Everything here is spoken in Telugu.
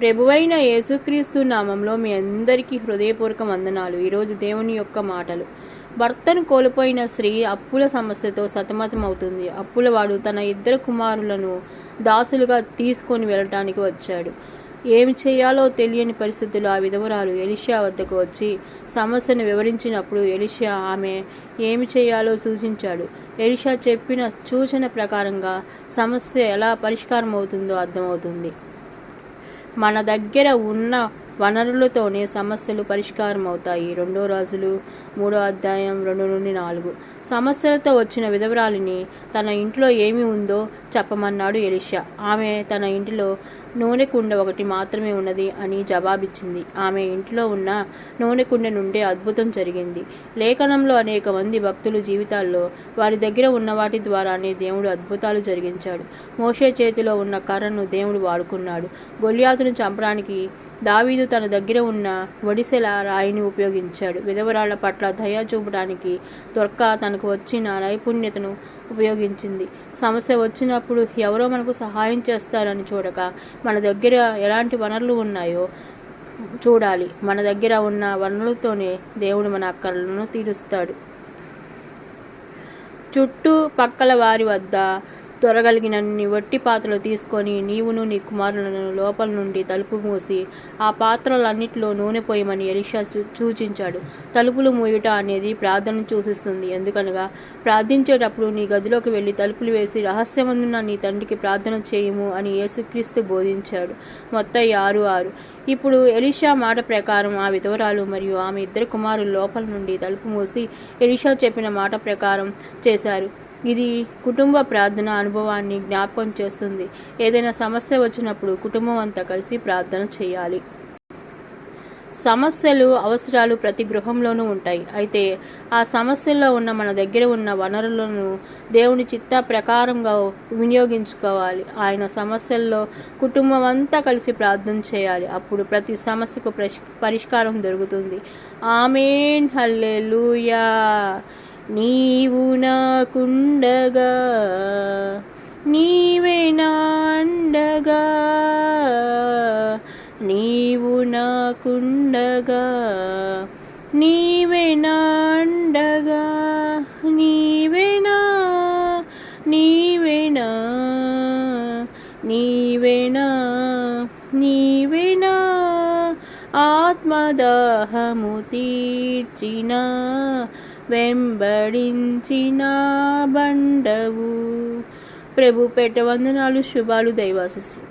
ప్రభువైన యేసుక్రీస్తు నామంలో మీ అందరికీ హృదయపూర్వక వందనాలు. ఈరోజు దేవుని యొక్క మాటలు. భర్తను కోల్పోయిన స్త్రీ అప్పుల సమస్యతో సతమతమవుతుంది. అప్పులవాడు తన 2 కుమారులను దాసులుగా తీసుకొని వెళ్ళటానికి వచ్చాడు. ఏమి చేయాలో తెలియని పరిస్థితుల్లో ఆ విధవరాలు ఎలీషా వద్దకు వచ్చి సమస్యను వివరించినప్పుడు ఎలీషా ఆమె ఏమి చేయాలో సూచించాడు. ఎలీషా చెప్పిన సూచన ప్రకారంగా సమస్య ఎలా పరిష్కారం అవుతుందో అర్థమవుతుంది. మన దగ్గర ఉన్న వనరులతోనే సమస్యలు పరిష్కారం అవుతాయి. 2 రాజులు 3వ అధ్యాయం 2-4. సమస్యలతో వచ్చిన విధవరాలిని తన ఇంట్లో ఏమి ఉందో చెప్పమన్నాడు ఎలీషా. ఆమె తన ఇంటిలో నూనె కుండ ఒకటి మాత్రమే ఉన్నది అని జవాబిచ్చింది. ఆమె ఇంట్లో ఉన్న నూనె కుండ నుండి అద్భుతం జరిగింది. లేఖనంలో అనేక మంది భక్తుల జీవితాల్లో వారి దగ్గర ఉన్న వాటి ద్వారానే దేవుడు అద్భుతాలు జరిగించాడు. మోషే చేతిలో ఉన్న కర్రను దేవుడు వాడుకున్నాడు. గొల్యాతును చంపడానికి దావీదు తన దగ్గర ఉన్న ఒడిసెల రాయిని ఉపయోగించాడు. విధవరాళ్ల పట్ల దయ చూపడానికి దొర్కా తనకు వచ్చిన నైపుణ్యతను ఉపయోగించింది. సమస్య వచ్చినప్పుడు ఎవరో మనకు సహాయం చేస్తారని చూడక మన దగ్గర ఎలాంటి వనరులు ఉన్నాయో చూడాలి. మన దగ్గర ఉన్న వనరులతోనే దేవుడు మన అక్కర్లను తీరుస్తాడు. చుట్టూ పక్కల వారి వద్ద దొరగలిగినన్ని వట్టి పాత్రలు తీసుకొని నీవును నీ కుమారులను లోపల నుండి తలుపు మూసి ఆ పాత్రలన్నిటిలో నూనె పోయమని ఎలీషా సూచించాడు. తలుపులు మూయుట అనేది ప్రార్థనను సూచిస్తుంది. ఎందుకనగా ప్రార్థించేటప్పుడు నీ గదిలోకి వెళ్ళి తలుపులు వేసి రహస్యమందున నీ తండ్రికి ప్రార్థన చేయుము అని యేసుక్రీస్తు బోధించాడు. మత్తయి 6:6. ఇప్పుడు ఎలీషా మాట ప్రకారం ఆ విధవరాలు మరియు ఆమె 2 కుమారులు లోపల నుండి తలుపు మూసి ఎలీషా చెప్పిన మాట ప్రకారం చేశారు. ఇది కుటుంబ ప్రార్థన అనుభవాన్ని జ్ఞాపకం చేస్తుంది. ఏదైనా సమస్య వచ్చినప్పుడు కుటుంబం అంతా కలిసి ప్రార్థన చేయాలి. సమస్యలు, అవసరాలు ప్రతి గృహంలోనూ ఉంటాయి. అయితే ఆ సమస్యల్లో ఉన్న మన దగ్గర ఉన్న వనరులను దేవుని చిత్త ప్రకారంగా వినియోగించుకోవాలి. ఆయన సమస్యల్లో కుటుంబం అంతా కలిసి ప్రార్థన చేయాలి. అప్పుడు ప్రతి సమస్యకు పరిష్కారం దొరుకుతుంది. ఆమేన్, హల్లెలూయా. నీవు నాకుండగా, నీవే నా అండగా, నీవు నాకుండగా, నీవే నా అండగా, నీవేనా నీవేనా నీవేనా నీవేనా ఆత్మదాహము తీర్చిన వెంబడించిన బండవు. ప్రభు పేట వందనాలు, శుభాలు, దైవాశీస్సులు.